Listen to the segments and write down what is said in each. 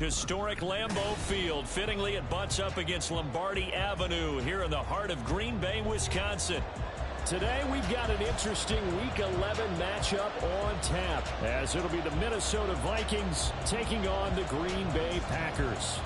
Historic Lambeau Field. Fittingly, it butts up against Lombardi Avenue here in the heart of Green Bay, Wisconsin. Today, we've got an interesting Week 11 matchup on tap, as it'll be the Minnesota Vikings taking on the Green Bay Packers.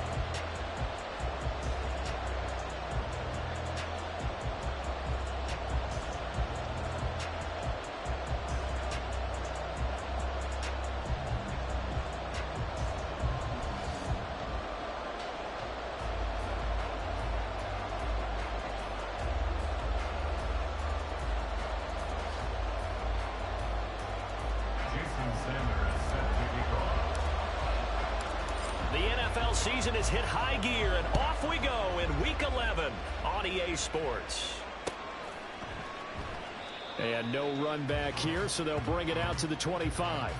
Season is hit high gear, and off we go in Week 11 on EA Sports. And no run back here, so they'll bring it out to the 25.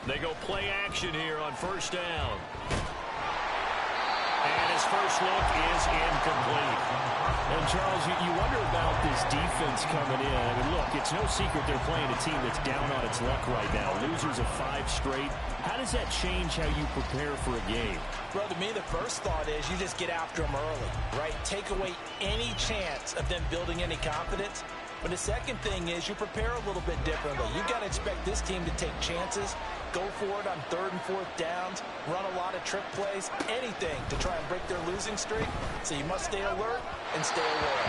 They go play action here on first down. And his first look is incomplete. And, Charles, you wonder about this defense coming in. I mean, look, it's no secret they're playing a team that's down on its luck right now. Losers of 5 straight. How does that change how you prepare for a game? Well, to me, the first thought is you just get after them early, right? Take away any chance of them building any confidence. But the second thing is you prepare a little bit differently. You've got to expect this team to take chances, go for it on 3rd and 4th downs, run a lot of trick plays, anything to try and break their losing streak. So you must stay alert and stay aware.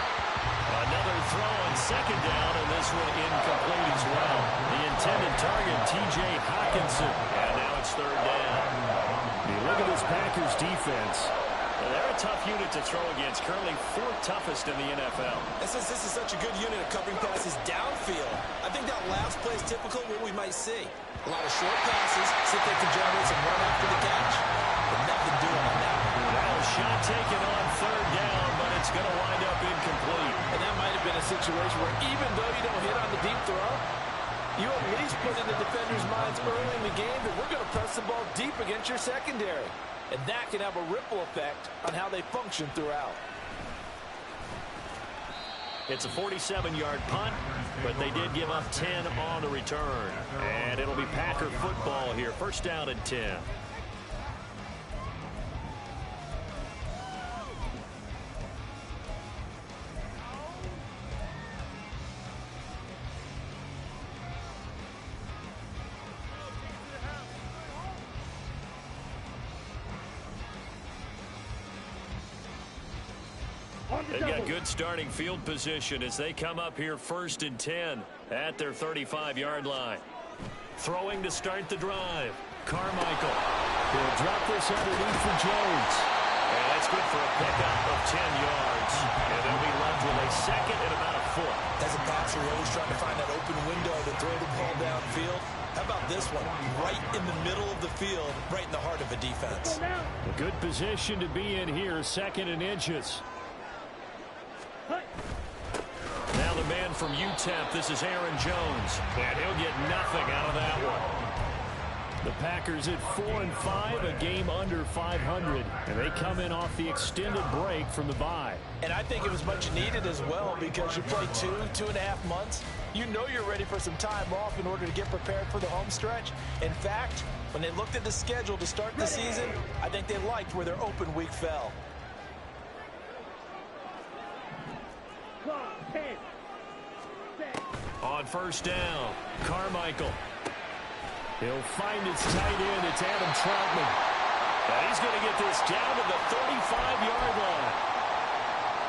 Another throw on 2nd down, and this one incomplete as well. The intended target, T.J. Hockenson. And now it's 3rd down. You look at this Packers defense. Well, they're a tough unit to throw against, currently 4th toughest in the NFL. And since this is such a good unit of covering passes downfield, I think that last play is typical of what we might see. A lot of short passes, see if they can generate some run after the catch. But nothing doing on that one. Now a shot taken on 3rd down, but it's going to wind up incomplete. And that might have been a situation where even though you don't hit on the deep throw, you at least put in the defenders' minds early in the game that we're going to press the ball deep against your secondary. And that can have a ripple effect on how they function throughout. It's a 47-yard punt, but they did give up 10 on the return. And it'll be Packer football here. First down and 10. They got good starting field position as they come up here 1st and 10 at their 35-yard line. Throwing to start the drive. Carmichael. He'll drop this underneath for Jones. And that's good for a pickup of 10 yards. And they'll be left with a 2nd and about a foot. As a passer, you're always trying to find that open window to throw the ball downfield. How about this one? Right in the middle of the field, right in the heart of a defense. A good position to be in here, 2nd and inches. Now the man from UTEP, this is Aaron Jones. And he'll get nothing out of that one. The Packers at 4-5, a game under 500. And they come in off the extended break from the bye. And I think it was much needed as well because you play 2.5 months. You know you're ready for some time off in order to get prepared for the home stretch. In fact, when they looked at the schedule to start the season, I think they liked where their open week fell. On first down, Carmichael. He'll find his tight end. It's Adam Troutman. And he's going to get this down to the 35-yard line.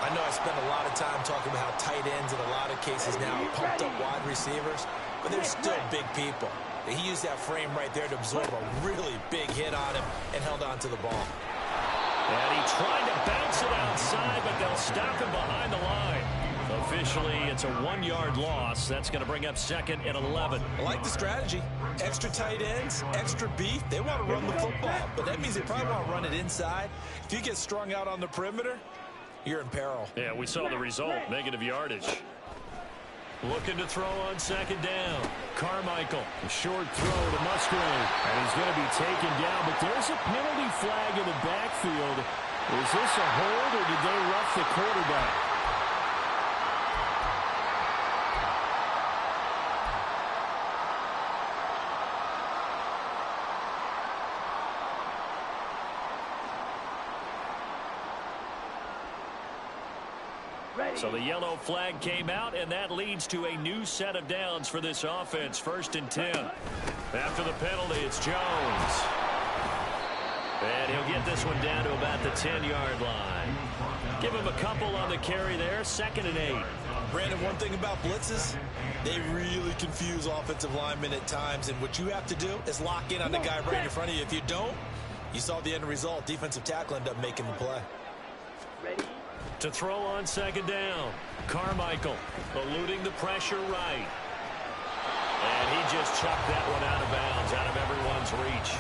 I know I spend a lot of time talking about how tight ends in a lot of cases now are pumped up wide receivers, but they're still big people. He used that frame right there to absorb a really big hit on him and held on to the ball. And he tried to bounce it outside, but they'll stop him behind the line. A officially it's a 1-yard loss. That's going to bring up 2nd and 11. I like the strategy. Extra tight ends, extra beef. They want to run the football, but that means they probably want to run it inside. If you get strung out on the perimeter, you're in peril. Yeah, we saw the result, negative yardage. Looking to throw on 2nd down. Carmichael. A short throw to Musgrave. And he's going to be taken down, but there's a penalty flag in the backfield. Is this a hold or did they rough the quarterback? So the yellow flag came out, and that leads to a new set of downs for this offense. 1st and 10. After the penalty, it's Jones. And he'll get this one down to about the 10-yard line. Give him a couple on the carry there. 2nd and 8. Brandon, one thing about blitzes, they really confuse offensive linemen at times, and what you have to do is lock in on the guy right in front of you. If you don't, you saw the end result. Defensive tackle ended up making the play. To throw on 2nd down. Carmichael eluding the pressure right. And he just chucked that one out of bounds, out of everyone's reach.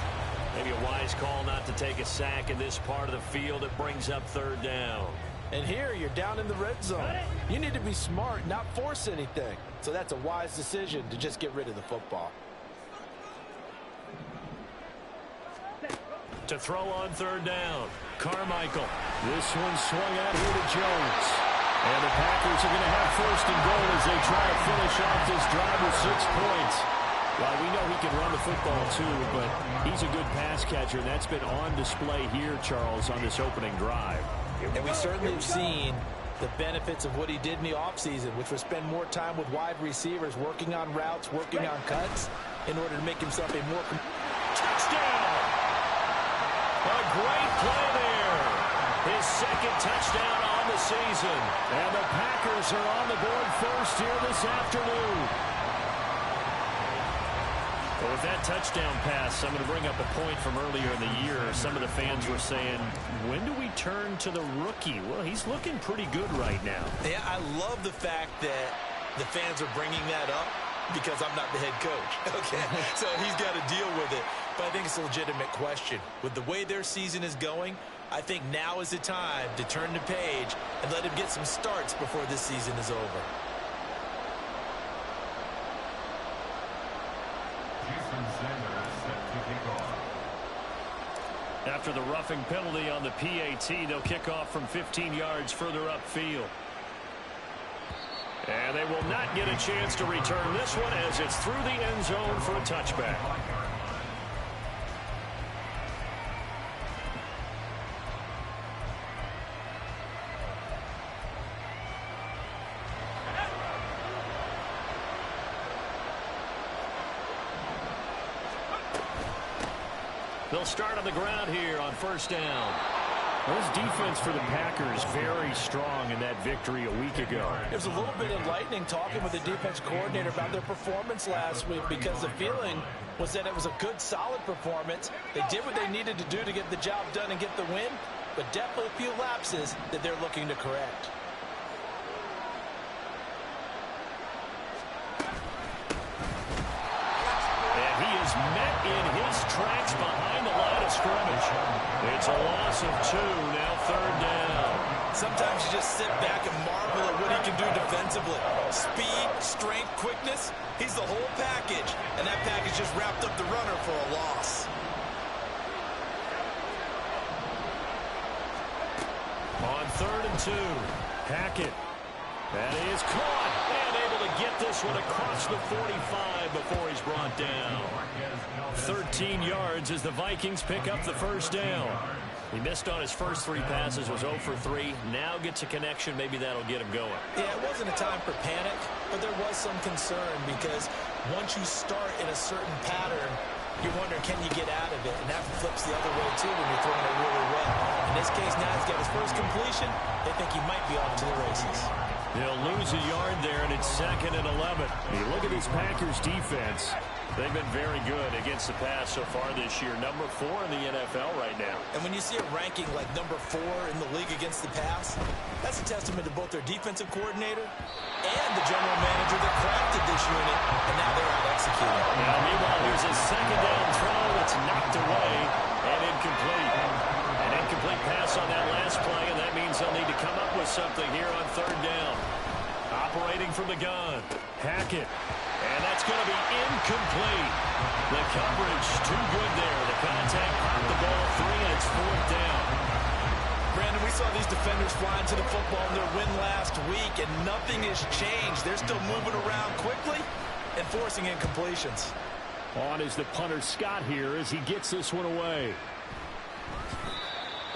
Maybe a wise call not to take a sack in this part of the field. It brings up 3rd down. And here you're down in the red zone. You need to be smart, not force anything. So that's a wise decision to just get rid of the football. To throw on 3rd down. Carmichael. This one swung out here to Jones. And the Packers are going to have 1st and goal as they try to finish off this drive with 6 points. Well, we know he can run the football too, but he's a good pass catcher, and that's been on display here, Charles, on this opening drive. And we certainly have seen the benefits of what he did in the offseason, which was spend more time with wide receivers, working on routes, working on cuts, in order to make himself a more... Touchdown! A great play there. His 2nd touchdown on the season. And the Packers are on the board first here this afternoon. Well, with that touchdown pass, I'm going to bring up a point from earlier in the year. Some of the fans were saying, when do we turn to the rookie? Well, he's looking pretty good right now. Yeah, I love the fact that the fans are bringing that up because I'm not the head coach. Okay, so he's got to deal with it. But I think it's a legitimate question. With the way their season is going, I think now is the time to turn the page and let him get some starts before this season is over. After the roughing penalty on the PAT, they'll kick off from 15 yards further upfield. And they will not get a chance to return this one as it's through the end zone for a touchback. They'll start on the ground here on 1st down. This defense for the Packers very strong in that victory a week ago. It was a little bit enlightening talking with the defense coordinator about their performance last week, because the feeling was that it was a good, solid performance. They did what they needed to do to get the job done and get the win, but definitely a few lapses that they're looking to correct. And he is met in his tracks behind the line of scrimmage. It's a loss of 2, now 3rd down. Sometimes you just sit back and marvel at what he can do defensively. Speed, strength, quickness, he's the whole package. And that package just wrapped up the runner for a loss. On 3rd and 2, Hackett. That is caught and able to get this one across the 45 before he's brought down. 13 yards as the Vikings pick up the 1st down. He missed on his first 3 passes, was 0 for 3. Now gets a connection. Maybe that'll get him going. Yeah, it wasn't a time for panic, but there was some concern because once you start in a certain pattern, you're wondering, can you get out of it? And that flips the other way, too, when you're throwing it really well. In this case, now he's got his first completion. They think he might be off to the races. They'll lose a yard there, and it's 2nd and 11. You look at this Packers defense. They've been very good against the pass so far this year. Number 4 in the NFL right now. And when you see a ranking like number 4 in the league against the pass, that's a testament to both their defensive coordinator and the general manager that crafted this unit, and now they're out executing. Now, meanwhile, here's a 2nd down throw that's knocked away and incomplete. An incomplete pass on that last play, and that means they'll need to come up with something here on 3rd down. Operating from the gun, Hackett. And that's going to be incomplete. The coverage too good there. The contact popped the ball 3, and it's 4th down. Brandon, we saw these defenders flying to the football in their win last week, and nothing has changed. They're still moving around quickly and forcing incompletions. On is the punter Scott here as he gets this one away.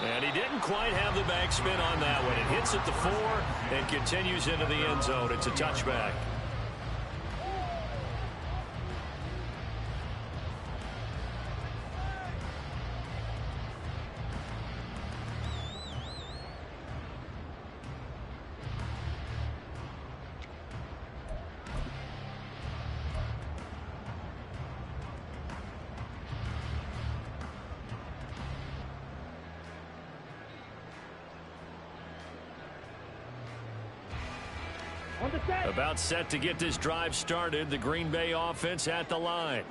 And he didn't quite have the backspin on that one. It hits at the 4 and continues into the end zone. It's a touchback. About set to get this drive started. The Green Bay offense at the line.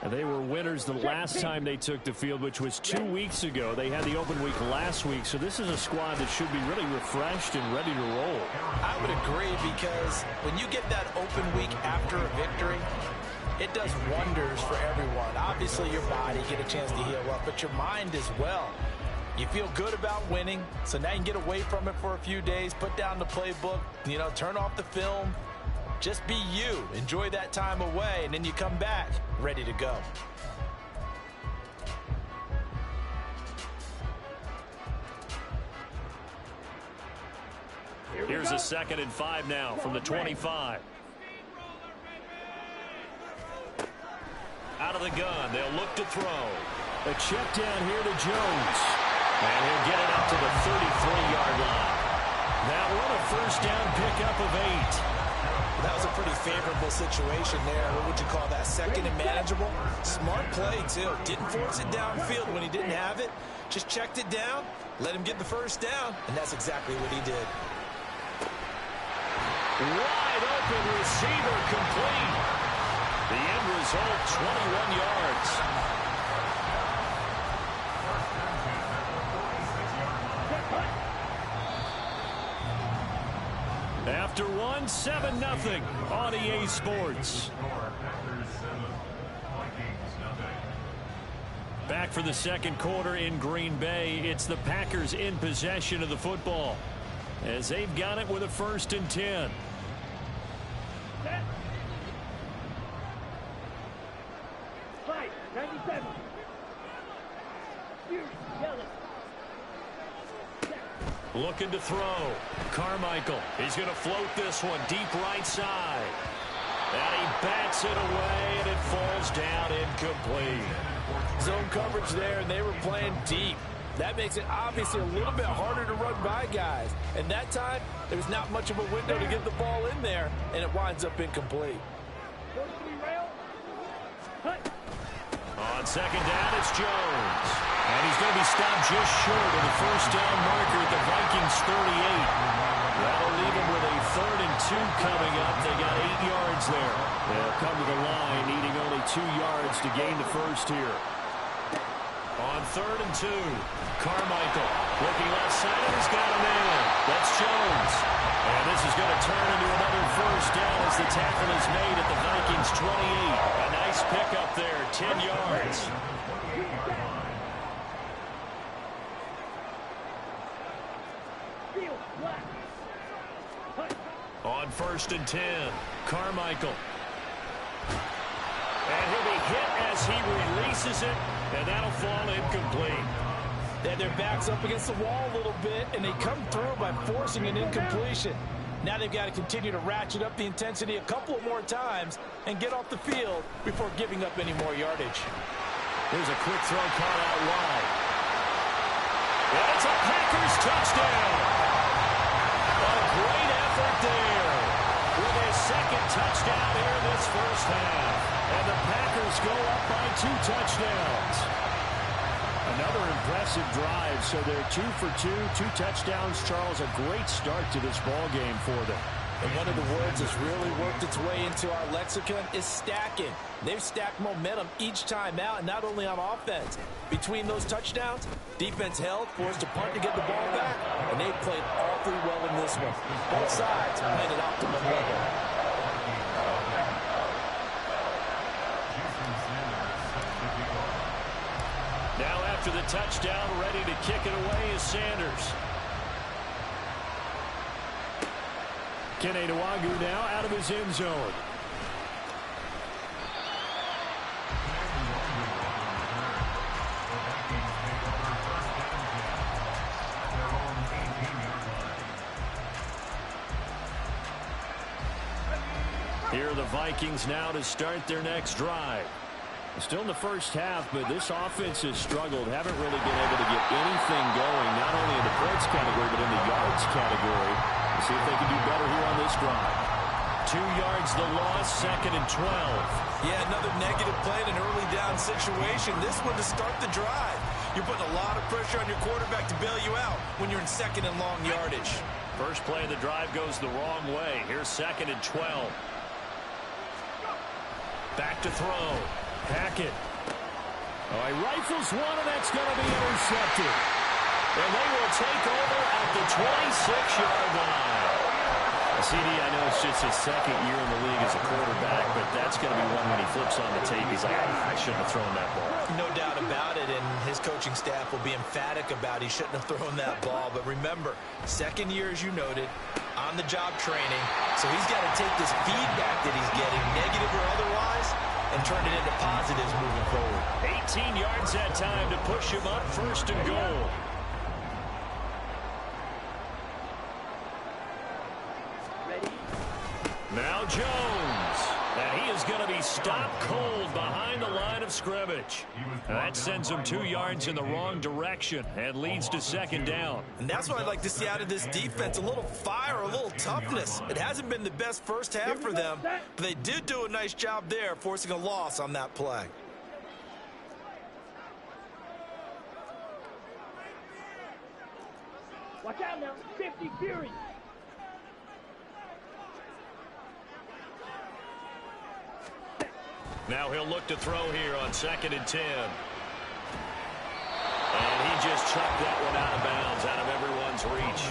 And they were winners the last time they took the field, which was 2 weeks ago. They had the open week last week, so this is a squad that should be really refreshed and ready to roll. I would agree, because when you get that open week after a victory, it does wonders for everyone. Obviously, your body get a chance to heal up, but your mind as well. You feel good about winning, so now you can get away from it for a few days, put down the playbook, turn off the film. Just be you. Enjoy that time away, and then you come back ready to go. Here's a 2nd and 5 now from the 25. Out of the gun, they'll look to throw. A check down here to Jones. And he'll get it up to the 33-yard line. That one a 1st down pickup of 8. That was a pretty favorable situation there. What would you call that? 2nd and manageable? Smart play, too. Didn't force it downfield when he didn't have it. Just checked it down, let him get the 1st down, and that's exactly what he did. Wide open receiver complete. The end result, 21 yards. After 7-0 on EA Sports. Back for the 2nd quarter in Green Bay. It's the Packers in possession of the football, as they've got it with a 1st and 10. Looking to throw. Carmichael. He's going to float this one deep right side. And he bats it away, and it falls down incomplete. Zone coverage there, and they were playing deep. That makes it obviously a little bit harder to run by guys. And that time, there's not much of a window to get the ball in there, and it winds up incomplete. On 2nd down, it's Jones. And he's going to be stopped just short of the 1st down marker at the Vikings 38. That'll leave him with a 3rd and 2 coming up. They got 8 yards there. They'll come to the line, needing only 2 yards to gain the 1st here. On 3rd and 2, Carmichael looking left side, and he's got him in. That's Jones. And this is going to turn into another 1st down as the tackle is made at the Vikings 28. A nice pickup there, 10 yards. On 1st and 10, Carmichael. And he'll be hit as he releases it, and that'll fall incomplete. They had their backs up against the wall a little bit, and they come through by forcing an incompletion. Now they've got to continue to ratchet up the intensity a couple more times and get off the field before giving up any more yardage. Here's a quick throw caught out wide. And it's a Packers touchdown. A great effort there first half. And the Packers go up by 2 touchdowns. Another impressive drive. So they're 2 for 2, 2 touchdowns. Charles, a great start to this ball game for them. And one of the words that's really worked its way into our lexicon is stacking. They've stacked momentum each time out, and not only on offense. Between those touchdowns, defense held, forced a punt to get the ball back, and they played awfully well in this one. Both sides playing at optimum level. Now after the touchdown, ready to kick it away is Sanders. Kenny Nwagu now out of his end zone. Here are the Vikings now to start their next drive. Still in the first half, but this offense has struggled. Haven't really been able to get anything going, not only in the points category, but in the yards category. We'll see if they can do better here on this drive. 2 yards the loss, 2nd and 12. Yeah, another negative play in an early down situation. This one to start the drive. You're putting a lot of pressure on your quarterback to bail you out when you're in 2nd and long yardage. First play of the drive goes the wrong way. Here's 2nd and 12. Back to throw. Hackett. Oh, he rifles one, and that's going to be intercepted. And they will take over at the 26-yard line. CD, I know it's just his 2nd year in the league as a quarterback, but that's going to be one when he flips on the tape. He's like, I shouldn't have thrown that ball. No doubt about it, and his coaching staff will be emphatic about he shouldn't have thrown that ball. But remember, 2nd year, as you noted, on-the-job training. So he's got to take this feedback that he's getting, negative or otherwise, and turn it into positives moving forward. 18 yards that time to push him up, 1st and goal. Now Jones, and he is going to be stopped cold behind the line of scrimmage. And that sends him 2 yards in the wrong direction and leads to 2nd down. And that's what I'd like to see out of this defense, a little fire, a little toughness. It hasn't been the best first half for them, but they did do a nice job there, forcing a loss on that play. Watch out now, 50 Fury. Now he'll look to throw here on 2nd and 10. And he just chucked that one out of bounds, out of everyone's reach.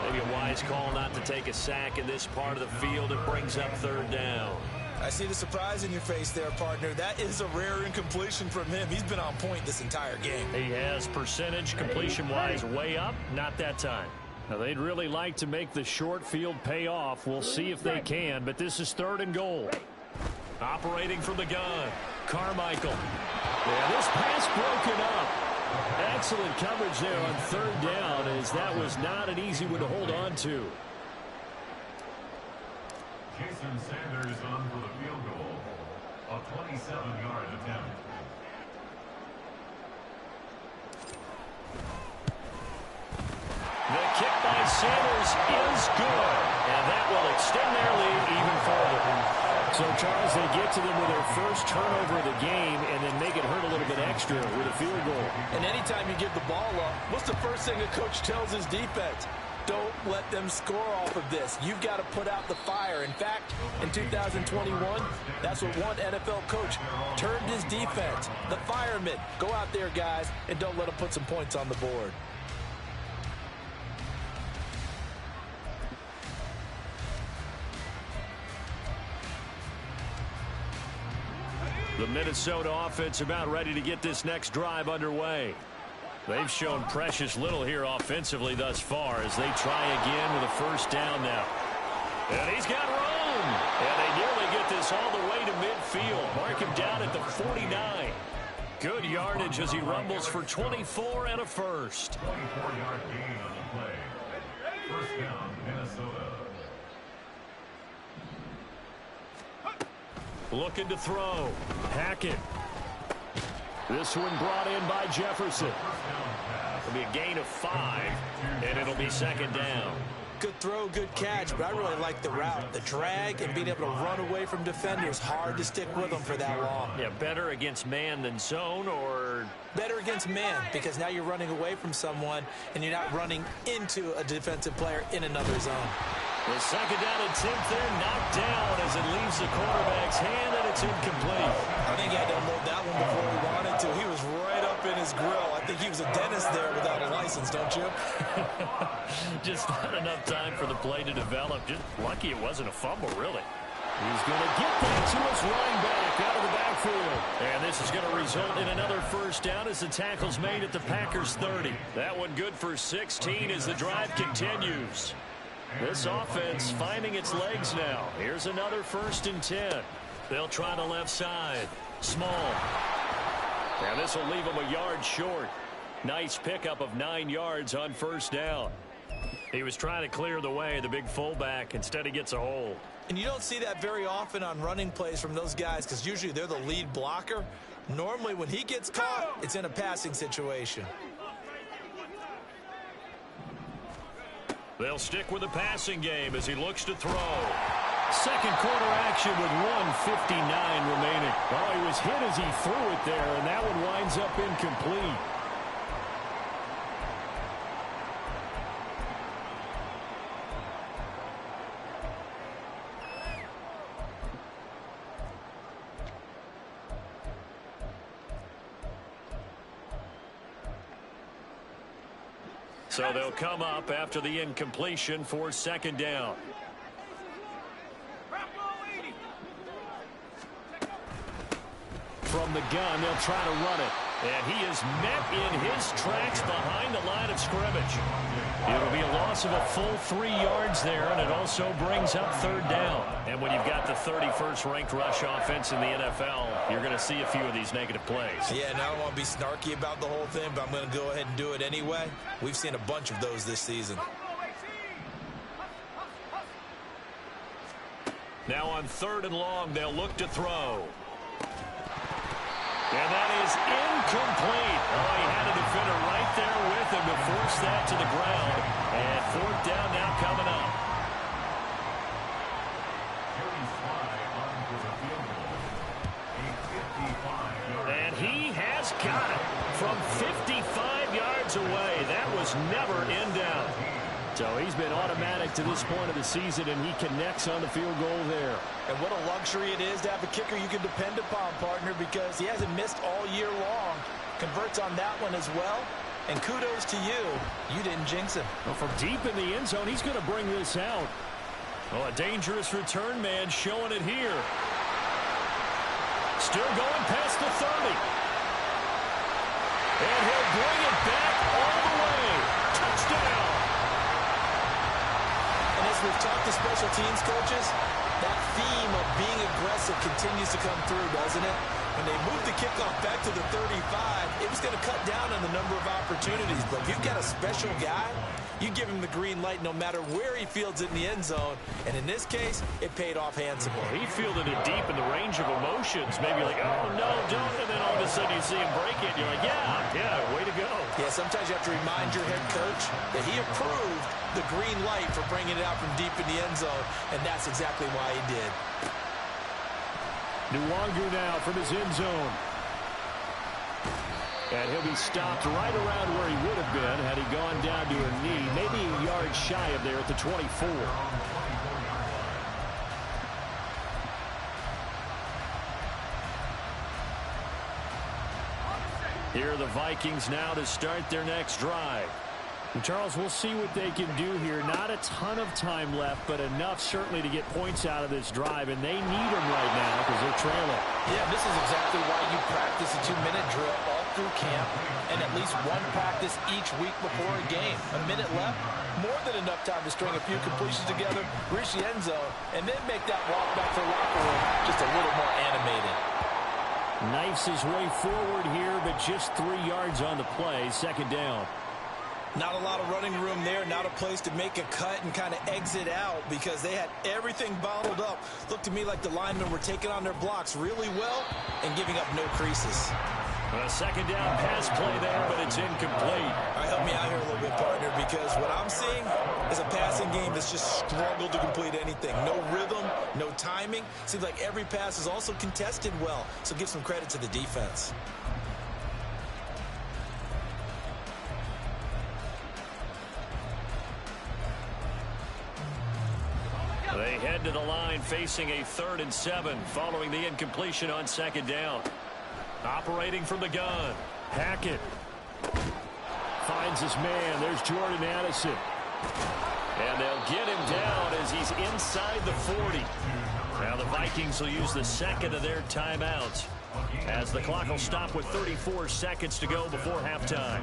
Maybe a wise call not to take a sack in this part of the field. It brings up 3rd down. I see the surprise in your face there, partner. That is a rare incompletion from him. He's been on point this entire game. He has percentage completion-wise way up. Not that time. Now, they'd really like to make the short field pay off. We'll see if they can, but this is 3rd and goal. Operating from the gun, Carmichael. Yeah, this pass broken up. Excellent coverage there on 3rd down, as that was not an easy one to hold on to. Jason Sanders on for the field goal. A 27-yard attempt. The kick by Sanders is good, and that will extend their lead even further. So, Charles, they get to them with their first turnover of the game and then make it hurt a little bit extra with a field goal. And anytime you give the ball up, what's the first thing a coach tells his defense? Don't let them score off of this. You've got to put out the fire. In fact, in 2021, that's what one NFL coach termed his defense. The firemen. Go out there, guys, and don't let them put some points on the board. The Minnesota offense about ready to get this next drive underway. They've shown precious little here offensively thus far as they try again with a 1st down now. And he's got room. And they nearly get this all the way to midfield. Mark him down at the 49. Good yardage as he rumbles for 24 and a 1st. 24-yard gain on the play. 1st down, Minnesota. Looking to throw. Hackett. This one brought in by Jefferson. It'll be a gain of 5, and it'll be 2nd down. Good throw, good catch, but I really like the route. The drag and being able to run away from defenders, hard to stick with them for that long. Yeah, better against man than zone, or? Better against man, because now you're running away from someone and you're not running into a defensive player in another zone. The second down attempt there, knocked down as it leaves the quarterback's hand, and it's incomplete. I think he had to unload that one before he wanted to. He was right up in his grill. I think he was a dentist there without a license, don't you? Just not enough time for the play to develop. Just lucky it wasn't a fumble, really. He's going to get that to his running back out of the backfield. And this is going to result in another first down as the tackle's made at the Packers' 30. That one good for 16 as the drive continues. This offense finding its legs now. Here's another 1st and 10. They'll try the left side. Small. And this will leave them a yard short. Nice pickup of 9 yards on first down. He was trying to clear the way, the big fullback. Instead, he gets a hold. And you don't see that very often on running plays from those guys because usually they're the lead blocker. Normally, when he gets caught, it's in a passing situation. They'll stick with the passing game as he looks to throw. Second quarter action with 1:59 remaining. Oh, he was hit as he threw it there, and that one winds up incomplete. So they'll come up after the incompletion for second down. From the gun, they'll try to run it. And he is met in his tracks behind the line of scrimmage. It'll be a loss of a full 3 yards there, and it also brings up third down. And when you've got the 31st ranked rush offense in the NFL, you're going to see a few of these negative plays. Yeah, and I don't want to be snarky about the whole thing, but I'm going to go ahead and do it anyway. We've seen a bunch of those this season. Now on 3rd and long, they'll look to throw. And that is incomplete. Oh, he had a defender right there with him to force that to the ground. And 4th down now coming up. And he has got it from 55 yards away. That was never in doubt. So he's been automatic to this point of the season, and he connects on the field goal there. And what a luxury it is to have a kicker you can depend upon, partner, because he hasn't missed all year long. Converts on that one as well. And kudos to you. You didn't jinx him. Well, from deep in the end zone, he's going to bring this out. Well, a dangerous return man showing it here. Still going past the 30. And he'll bring it back all the way. Touchdown. And as we've talked to special teams coaches, that theme of being aggressive continues to come through, doesn't it? When they moved the kickoff back to the 35, it was going to cut down on the number of opportunities. But if you've got a special guy, you give him the green light no matter where he fields it in the end zone. And in this case, it paid off handsomely. He fielded it deep in the range of emotions. Maybe like, oh, no, don't. And then all of a sudden you see him break it. And you're like, yeah, way to go. Yeah, sometimes you have to remind your head coach that he approved the green light for bringing it out from deep in the end zone. And that's exactly why he did. Nwangu now from his end zone. And he'll be stopped right around where he would have been had he gone down to a knee, maybe a yard shy of there at the 24. Here are the Vikings now to start their next drive. And Charles, we'll see what they can do here. Not a ton of time left, but enough certainly to get points out of this drive, and they need them right now because they're trailing. Yeah, this is exactly why you practice a 2-minute drill all through camp and at least one practice each week before a game. A minute left, more than enough time to string a few completions together, reach the end zone, and then make that walk back to the locker room just a little more animated. Knifes his way forward here, but just 3 yards on the play, second down. Not a lot of running room there, not a place to make a cut and kind of exit out because they had everything bottled up. Looked to me like the linemen were taking on their blocks really well and giving up no creases. A second down pass play there, but it's incomplete. I hope help me out here a little bit, partner, because what I'm seeing is a passing game that's just struggled to complete anything. No rhythm, no timing. Seems like every pass is also contested well, so give some credit to the defense. They head to the line facing a 3rd and 7 following the incompletion on 2nd down. Operating from the gun, Hackett finds his man. There's Jordan Addison. And they'll get him down as he's inside the 40. Now the Vikings will use the 2nd of their timeouts as the clock will stop with 34 seconds to go before halftime.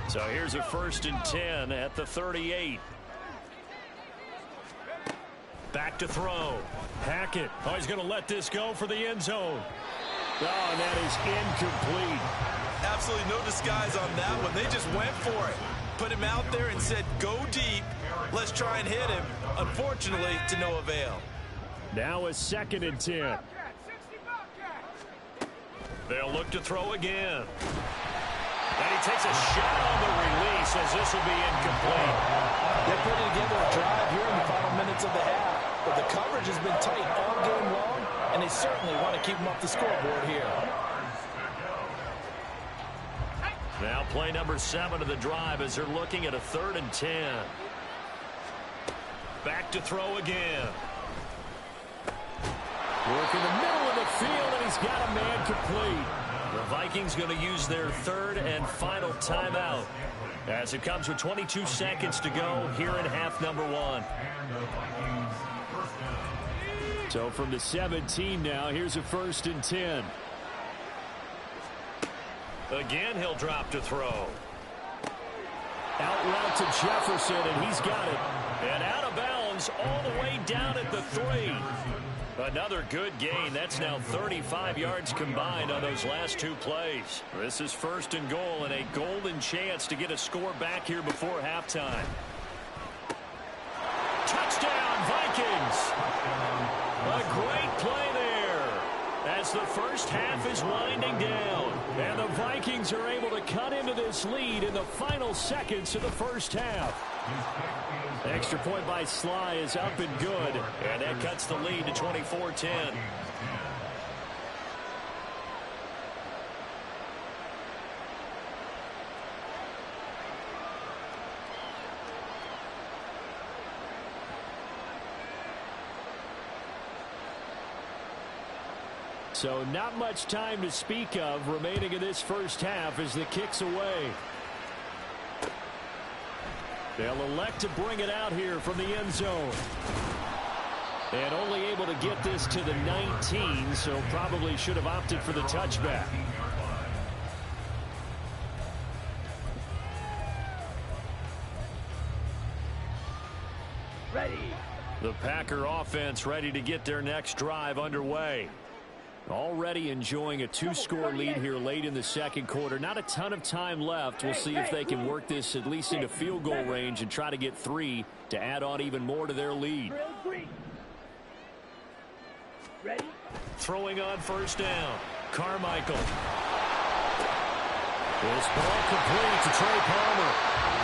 So here's a 1st and 10 at the 38. Back to throw. Hackett. Oh, he's going to let this go for the end zone. Oh, and that is incomplete. Absolutely no disguise on that one. They just went for it. Put him out there and said, go deep. Let's try and hit him. Unfortunately, to no avail. Now a 2nd and 10. They'll look to throw again. And he takes a shot on the release as this will be incomplete. They're putting together a drive here in the final minutes of the half. But the coverage has been tight all game long, and they certainly want to keep them off the scoreboard here. Now play number 7 of the drive as they're looking at a 3rd and 10. Back to throw again. Work in the middle of the field, and he's got a man complete. The Vikings going to use their 3rd and final timeout as it comes with 22 seconds to go here in half number 1. So from the 17 now, here's a 1st and 10. Again, he'll drop to throw. Out route to Jefferson, and he's got it. And out of bounds all the way down at the 3. Another good gain. That's now 35 yards combined on those last 2 plays. This is 1st and goal and a golden chance to get a score back here before halftime. Touchdown, Vikings! A great play there as the first half is winding down. And the Vikings are able to cut into this lead in the final seconds of the first half. Extra point by Sly is up and good. And that cuts the lead to 24-10. So not much time to speak of remaining in this first half as the kick's away. They'll elect to bring it out here from the end zone. And only able to get this to the 19, so probably should have opted for the touchback. Ready. The Packer offense ready to get their next drive underway. Already enjoying a 2-score lead here late in the second quarter. Not a ton of time left. We'll see if they can work this at least into field goal range and try to get 3 to add on even more to their lead. Ready. Throwing on 1st down. Carmichael. This ball complete to Trey Palmer.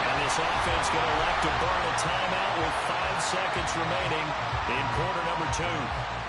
And this offense going to elect to burn a timeout with 5 seconds remaining in quarter number 2.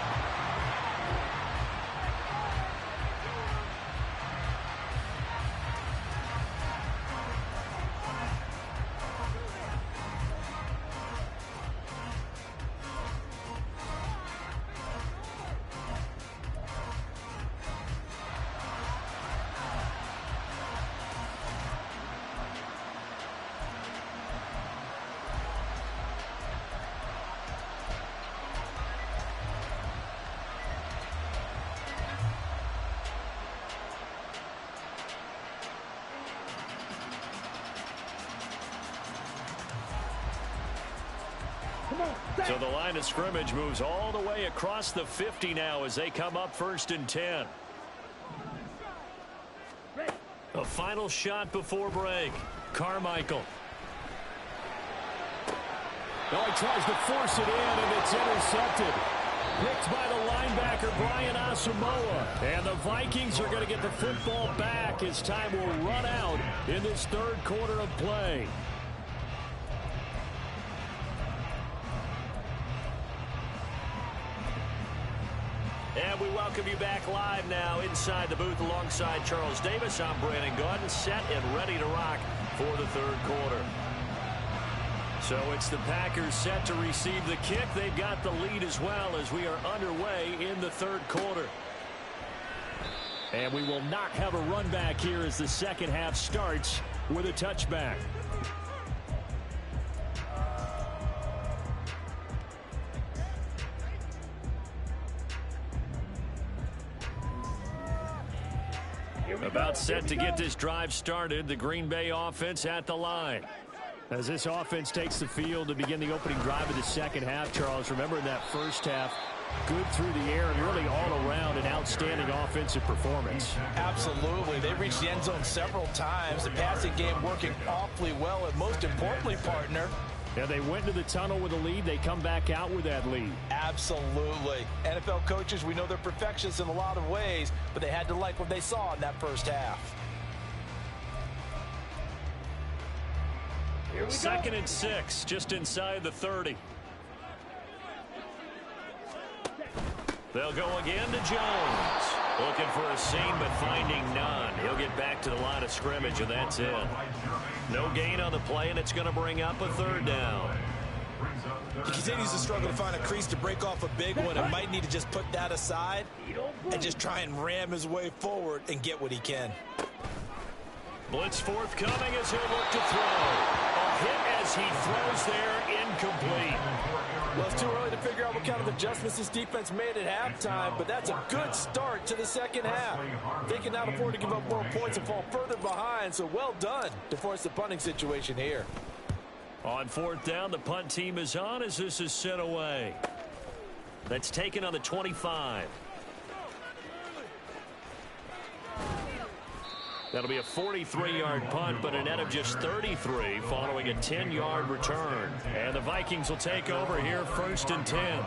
So the line of scrimmage moves all the way across the 50 now as they come up 1st and 10. A final shot before break. Carmichael. Oh, he tries to force it in, and it's intercepted. Picked by the linebacker, Brian Asamoah. And the Vikings are going to get the football back as time will run out in this third quarter of play. And we welcome you back live now inside the booth alongside Charles Davis. I'm Brandon Gaudin, set and ready to rock for the third quarter. So it's the Packers set to receive the kick. They've got the lead as well as we are underway in the third quarter. And we will not have a run back here as the second half starts with a touchback. About set to get this drive started. The Green Bay offense at the line. As this offense takes the field to begin the opening drive of the second half, Charles, remember in that first half, good through the air and really all around an outstanding offensive performance. Absolutely. They reached the end zone several times. The passing game working awfully well, and most importantly, partner, yeah, they went into the tunnel with a lead. They come back out with that lead. Absolutely. NFL coaches, we know they're perfectionists in a lot of ways, but they had to like what they saw in that first half. Second and 6, just inside the 30. They'll go again to Jones. Looking for a seam, but finding none. He'll get back to the line of scrimmage, and that's it. No gain on the play, and it's going to bring up a third down. He continues to struggle to find a crease to break off a big one and might need to just put that aside and just try and ram his way forward and get what he can. Blitz forthcoming as he'll look to throw. A hit as he throws there, incomplete. Well, it's too early to figure out what kind of adjustments this defense made at halftime, but that's a good start to the second half. They can now afford to give up more points and fall further behind, so well done to force the punting situation here. On fourth down, the punt team is on as this is sent away. That's taken on the 25. That'll be a 43-yard punt, but a net of just 33 following a 10-yard return. And the Vikings will take over here, 1st and 10.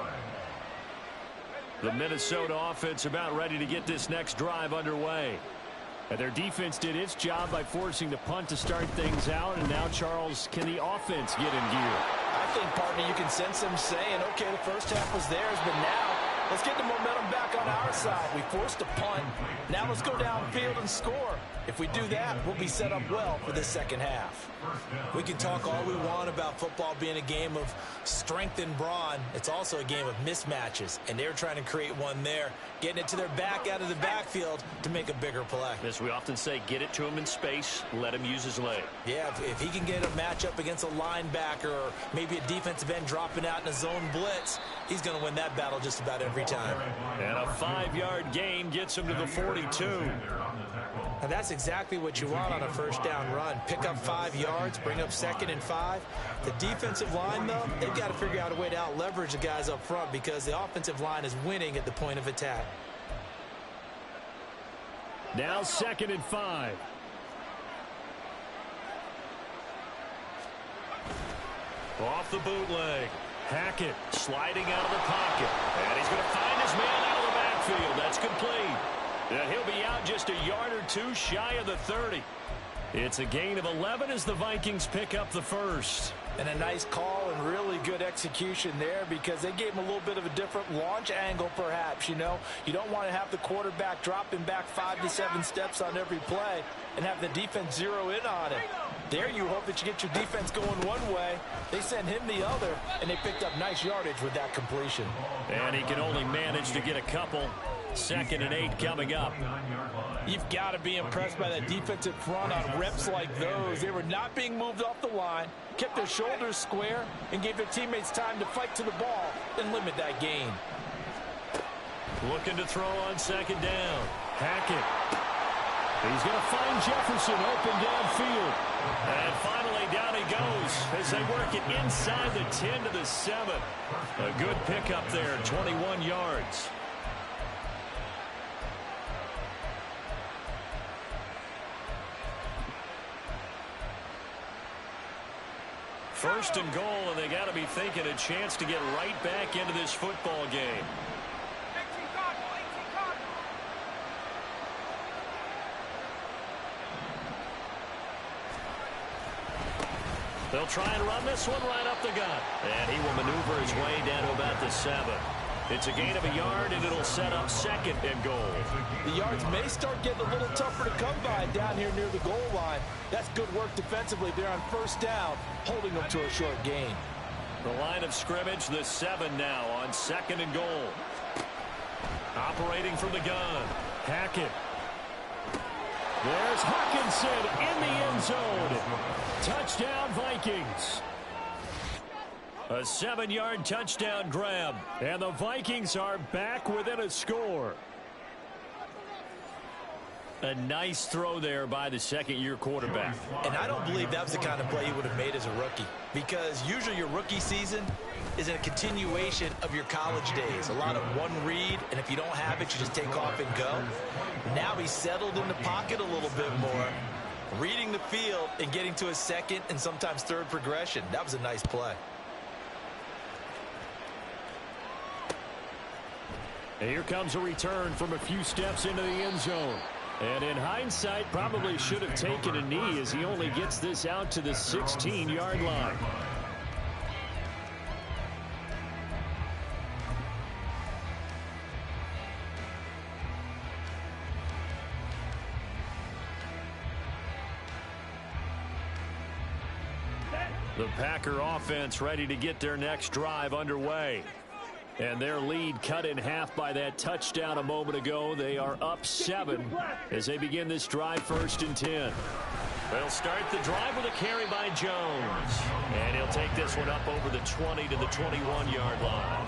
The Minnesota offense about ready to get this next drive underway. And their defense did its job by forcing the punt to start things out. And now, Charles, can the offense get in gear? I think, partner, you can sense them saying, okay, the first half was theirs, but now let's get the momentum back on our side. We forced a punt. Now let's go downfield and score. If we do that, we'll be set up well for the second half. We can talk all we want about football being a game of strength and brawn. It's also a game of mismatches, and they're trying to create one there, getting it to their back out of the backfield to make a bigger play. As we often say, get it to him in space, let him use his leg. Yeah, if he can get a matchup against a linebacker or maybe a defensive end dropping out in a zone blitz, he's going to win that battle just about every time. And a 5-yard gain gets him to the 42. And that's exactly what you want on a first down run. Pick up 5 yards, bring up 2nd and 5. The defensive line, though, they've got to figure out a way to out-leverage the guys up front because the offensive line is winning at the point of attack. Now 2nd and 5. Off the bootleg. Hackett sliding out of the pocket. And he's going to find his man out of the backfield. That's complete. And he'll be out just a yard or two shy of the 30. It's a gain of 11 as the Vikings pick up the first. And a nice call and really good execution there because they gave him a little bit of a different launch angle perhaps, you know. You don't want to have the quarterback dropping back 5 to 7 steps on every play and have the defense zero in on it. There you hope that you get your defense going one way. They send him the other, and they picked up nice yardage with that completion. And he can only manage to get a couple. 2nd and 8 coming up. You've got to be impressed by that defensive front on reps like those. They were not being moved off the line, kept their shoulders square, and gave their teammates time to fight to the ball and limit that gain. Looking to throw on 2nd down. Hackett. He's going to find Jefferson open downfield. And finally down he goes as they work it inside the 10 to the 7. A good pickup there, 21 yards. First and goal, and they got to be thinking a chance to get right back into this football game. They'll try and run this one right up the gut. And he will maneuver his way down to about the 7. It's a gain of a yard, and it'll set up 2nd and goal. The yards may start getting a little tougher to come by down here near the goal line. That's good work defensively there on 1st down, holding them to a short gain. The line of scrimmage, the 7 now on 2nd and goal. Operating from the gun. Hackett. There's Hawkinson in the end zone. Touchdown, Vikings. A 7-yard touchdown grab. And the Vikings are back within a score. A nice throw there by the 2nd-year quarterback. And I don't believe that was the kind of play he would have made as a rookie. Because usually your rookie season is a continuation of your college days. A lot of one read, and if you don't have it, you just take off and go. Now he's settled in the pocket a little bit more, reading the field and getting to his 2nd and sometimes 3rd progression. That was a nice play. And here comes a return from a few steps into the end zone. And in hindsight, probably should have taken a knee as he only gets this out to the 16-yard line. The Packer offense ready to get their next drive underway. And their lead cut in half by that touchdown a moment ago. They are up 7 as they begin this drive 1st and 10. They'll start the drive with a carry by Jones. And he'll take this one up over the 20 to the 21-yard line.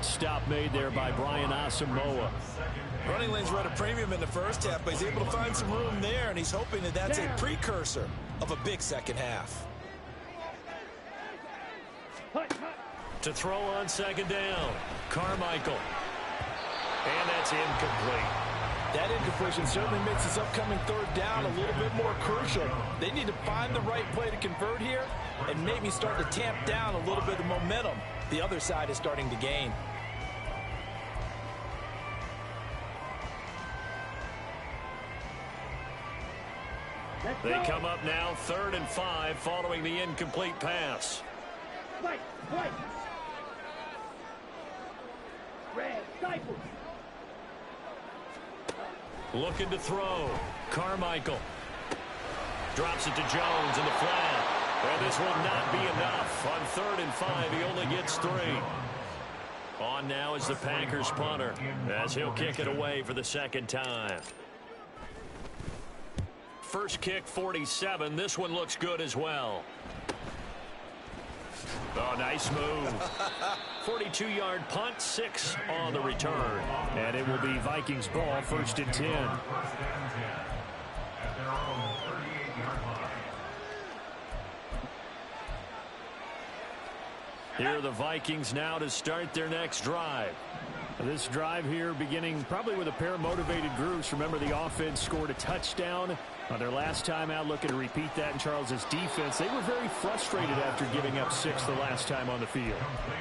Stop made there by Brian Asamoah. Running lanes were at a premium in the 1st half, but he's able to find some room there, and he's hoping that that's a precursor of a big 2nd half. To throw on 2nd down, Carmichael. And that's incomplete. That incompletion certainly makes this upcoming 3rd down a little bit more crucial. They need to find the right play to convert here and maybe start to tamp down a little bit of momentum. The other side is starting to gain. They come up now 3rd and 5 following the incomplete pass. Right. Red, Cypress. Looking to throw. Carmichael. Drops it to Jones in the flat. And this will not be enough. On 3rd and 5, he only gets 3. On now is the Packers punter as he'll kick it away for the 2nd time. First kick, 47. This one looks good as well. Oh, nice move. 42-yard punt, 6 on the return. And it will be Vikings ball, 1st and 10. At their own 38-yard line. Here are the Vikings now to start their next drive. This drive here beginning probably with a pair of motivated groups. Remember, the offense scored a touchdown on their last time out, looking to repeat that in Charles's defense. They were very frustrated after giving up 6 the last time on the field.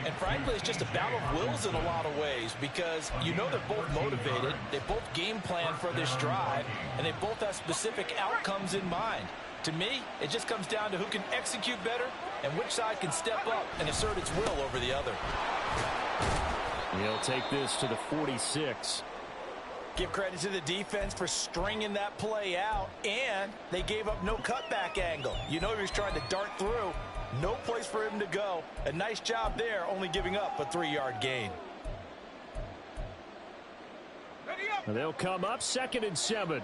And frankly, it's just a battle of wills in a lot of ways because you know they're both motivated, they both game plan for this drive, and they both have specific outcomes in mind. To me, it just comes down to who can execute better and which side can step up and assert its will over the other. He'll take this to the 46. Give credit to the defense for stringing that play out, and they gave up no cutback angle. You know he was trying to dart through. No place for him to go. A nice job there, only giving up a 3-yard gain. They'll come up 2nd and 7.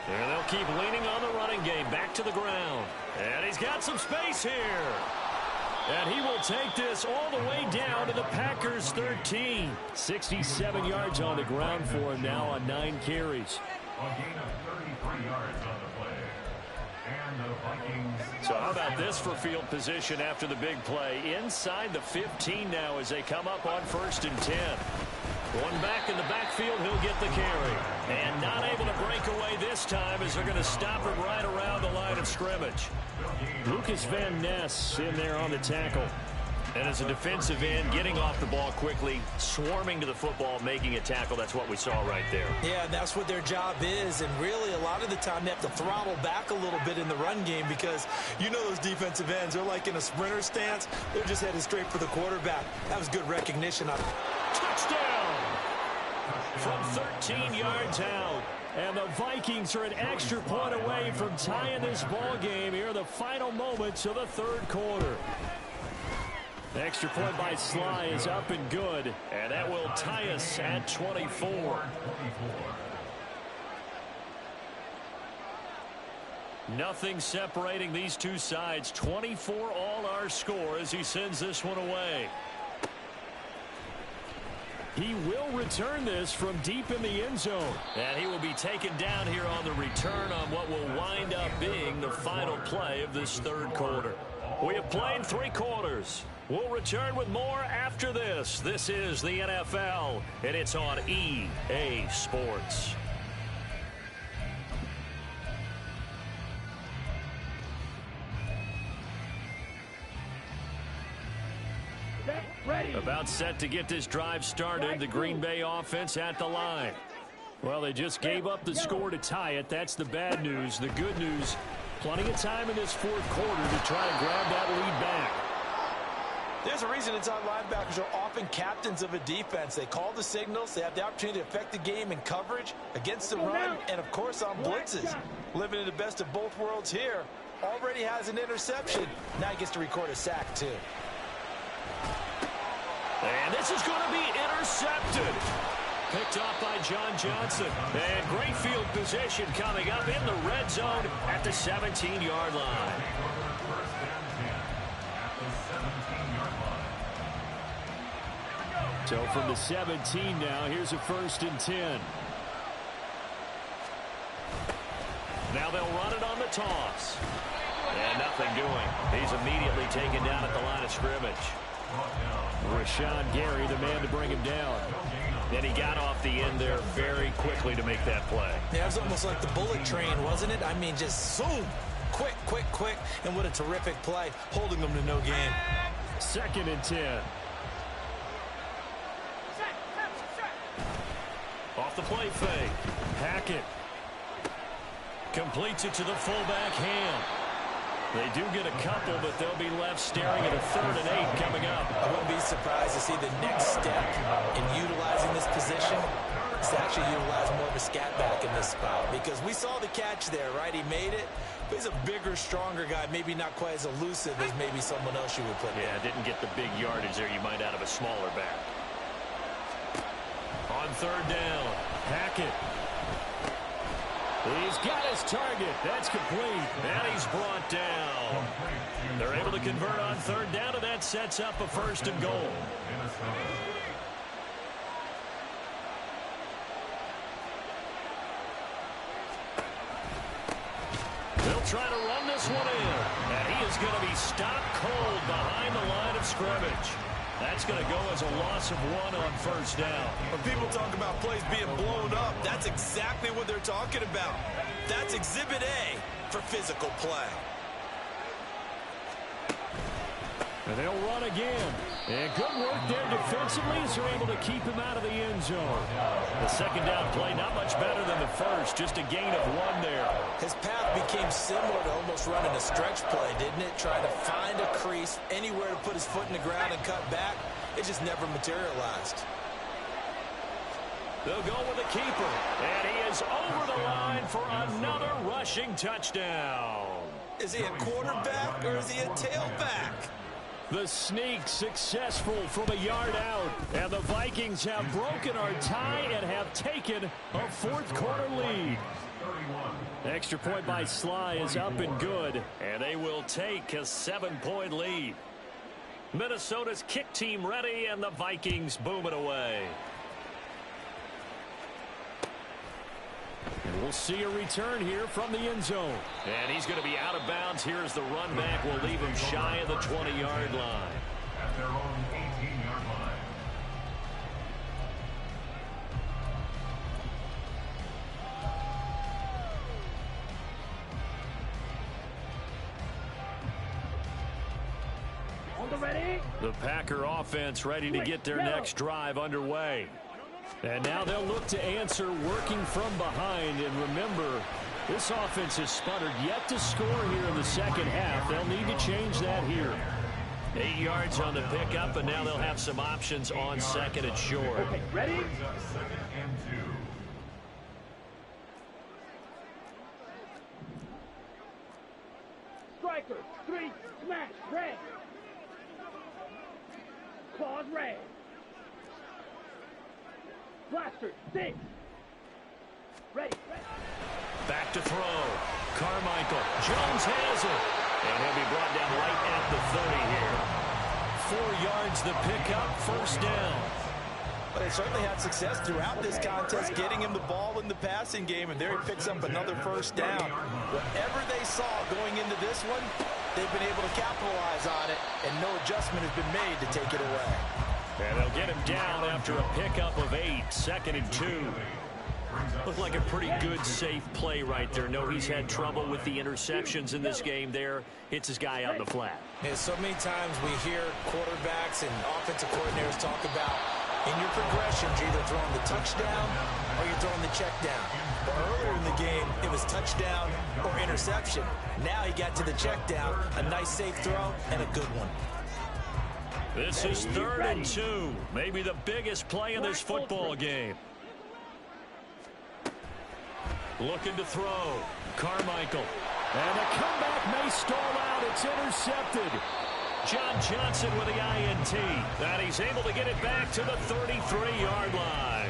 And they'll keep leaning on the running game. Back to the ground. And he's got some space here. And he will take this all the way down to the Packers 13. 67 yards on the ground for him now on 9 carries. A gain of 33 yards on the play. And the Vikings. So how about this for field position after the big play? Inside the 15 now as they come up on 1st and 10. One back in the backfield, he'll get the carry. And not able to break away this time as they're going to stop him right around the line of scrimmage. Lucas Van Ness in there on the tackle. And as a defensive end, getting off the ball quickly, swarming to the football, making a tackle, that's what we saw right there. Yeah, and that's what their job is. And really, a lot of the time, they have to throttle back a little bit in the run game because you know those defensive ends, they're like in a sprinter stance. They're just headed straight for the quarterback. That was good recognition. Touchdown! From 13 yards out. And the Vikings are an extra point away from tying this ball game here in the final moments of the third quarter. Extra point by Sly is up and good. And that will tie us at 24. Nothing separating these two sides. 24 all our score as he sends this one away. He will return this from deep in the end zone. And he will be taken down here on the return on what will wind up being the final play of this third quarter. We have played 3 quarters. We'll return with more after this. This is the NFL, and it's on EA Sports. Ready. About set to get this drive started. The Green Bay offense at the line. Well, they just gave up the score to tie it. That's the bad news. The good news, plenty of time in this fourth quarter to try and grab that lead back. There's a reason inside linebackers are often captains of a defense. They call the signals. They have the opportunity to affect the game in coverage, against the run, and, of course, on blitzes. Living in the best of both worlds here. Already has an interception. Now he gets to record a sack, too. And this is going to be intercepted. Picked off by John Johnson. And great field position coming up in the red zone at the 17-yard line. So from the 17 now, here's a 1st and 10. Now they'll run it on the toss. And nothing doing. He's immediately taken down at the line of scrimmage. Rashawn Gary, the man to bring him down. And he got off the end there very quickly to make that play. Yeah, it was almost like the bullet train, wasn't it? I mean, just zoom. Quick, quick, quick. And what a terrific play, holding them to no gain. 2nd and 10. Off the play fake. Hackett. Completes it to the fullback Ham. They do get a couple, but they'll be left staring at a 3rd and 8 coming up. I wouldn't be surprised to see the next step in utilizing this position is to actually utilize more of a scat back in this spot, because we saw the catch there, right? He made it, but he's a bigger, stronger guy, maybe not quite as elusive as maybe someone else you would put Yeah, didn't get the big yardage there you might out of a smaller back. On 3rd down, Hackett. He's got his target. That's complete. and he's brought down. They're able to convert on 3rd down, and that sets up a 1st and goal. They'll try to run this one in, and he is going to be stopped cold behind the line of scrimmage. That's going to go as a loss of 1 on 1st down. When people talk about plays being blown up, that's exactly what they're talking about. That's Exhibit A for physical play. And they'll run again. And good work there defensively as they're able to keep him out of the end zone. The 2nd down play not much better than the 1st, just a gain of 1 there. His path became similar to almost running a stretch play, didn't it? Trying to find a crease, anywhere to put his foot in the ground and cut back. It just never materialized. They'll go with the keeper, and he is over the line for another rushing touchdown. Is he a quarterback or is he a tailback? The sneak successful from a yard out. And the Vikings have broken our tie and have taken a 4th quarter lead. Extra point by Sly is up and good. And they will take a 7-point lead. Minnesota's kick team ready, and the Vikings boom it away. And we'll see a return here from the end zone. And he's going to be out of bounds. Here's the run back. Will leave him shy of the 20-yard line. At their own 18-yard line. On the ready. The Packer offense ready to get their next drive underway. And now they'll look to answer working from behind. And remember, this offense has sputtered yet to score here in the second half. They'll need to change that here. 8 yards on the pickup, and now they'll have some options on second and short. Okay, ready? Second and 2. Striker, 3, smash, red. Claws, red. Blaster, 6. Ready. Back to throw. Carmichael. Jones has it. And he'll be brought down right at the 30 here. 4 yards the pickup, first down. But they certainly had success throughout this contest, getting him the ball in the passing game, and there he picks up another first down. Whatever they saw going into this one, they've been able to capitalize on it, and no adjustment has been made to take it away. And they'll get him down after a pickup of 8, second and 2. Looked like a pretty good, safe play right there. No, he's had trouble with the interceptions in this game there. Hits his guy out in the flat. Yeah, so many times we hear quarterbacks and offensive coordinators talk about in your progressions, you're either throwing the touchdown or you're throwing the check down. But earlier in the game, it was touchdown or interception. Now he got to the check down, a nice safe throw, and a good one. This is 3rd and 2. Maybe the biggest play in this football game. Looking to throw. Carmichael. And the comeback may stall out. It's intercepted. John Johnson with the INT. And he's able to get it back to the 33-yard line.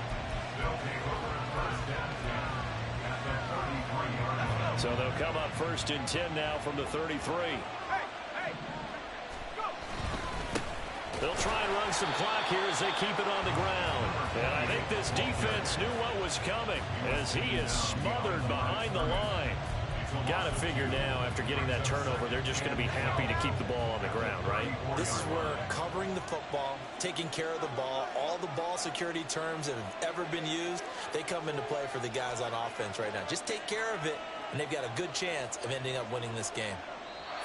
So they'll come up 1st and 10 now from the 33. They'll try and run some clock here as they keep it on the ground. And I think this defense knew what was coming as he is smothered behind the line. Got to figure now, after getting that turnover, they're just going to be happy to keep the ball on the ground, right? This is where covering the football, taking care of the ball, all the ball security terms that have ever been used, they come into play for the guys on offense right now. Just take care of it, and they've got a good chance of ending up winning this game.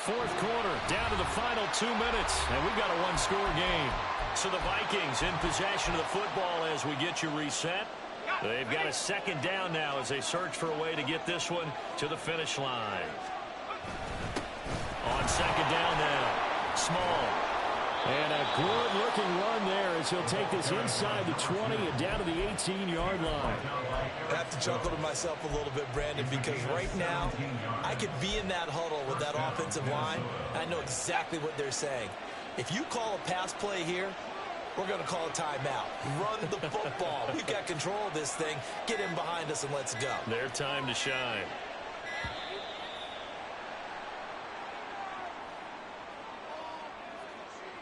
4th quarter, down to the final 2 minutes, and we've got a one-score game. So the Vikings in possession of the football as we get you reset. They've got a 2nd down now as they search for a way to get this one to the finish line. On 2nd down now, Small. And a good-looking run there as he'll take this inside the 20 and down to the 18-yard line. I have to chuckle to myself a little bit, Brandon, because right now I could be in that huddle with that offensive line, and I know exactly what they're saying. If you call a pass play here, we're going to call a timeout. Run the football. We've got control of this thing. Get in behind us and let's go. Their time to shine.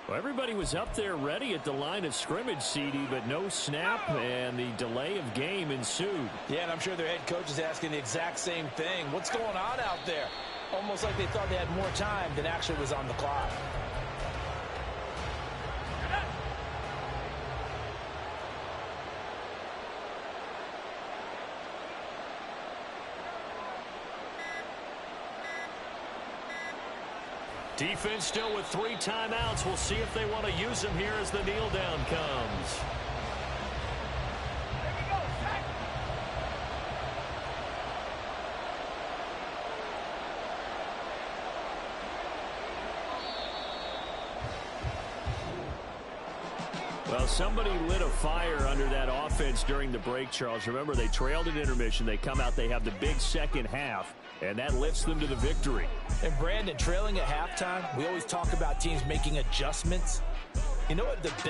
Well, everybody was up there ready at the line of scrimmage, CD, but no snap, and the delay of game ensued. Yeah, and I'm sure their head coach is asking the exact same thing. What's going on out there? Almost like they thought they had more time than actually was on the clock. Defense still with 3 timeouts. We'll see if they want to use them here as the kneel down comes. Well, somebody lit a fire under that offense during the break, Charles. Remember, they trailed at intermission. They come out, they have the big second half, and that lifts them to the victory. And Brandon, trailing at halftime, we always talk about teams making adjustments. You know what the best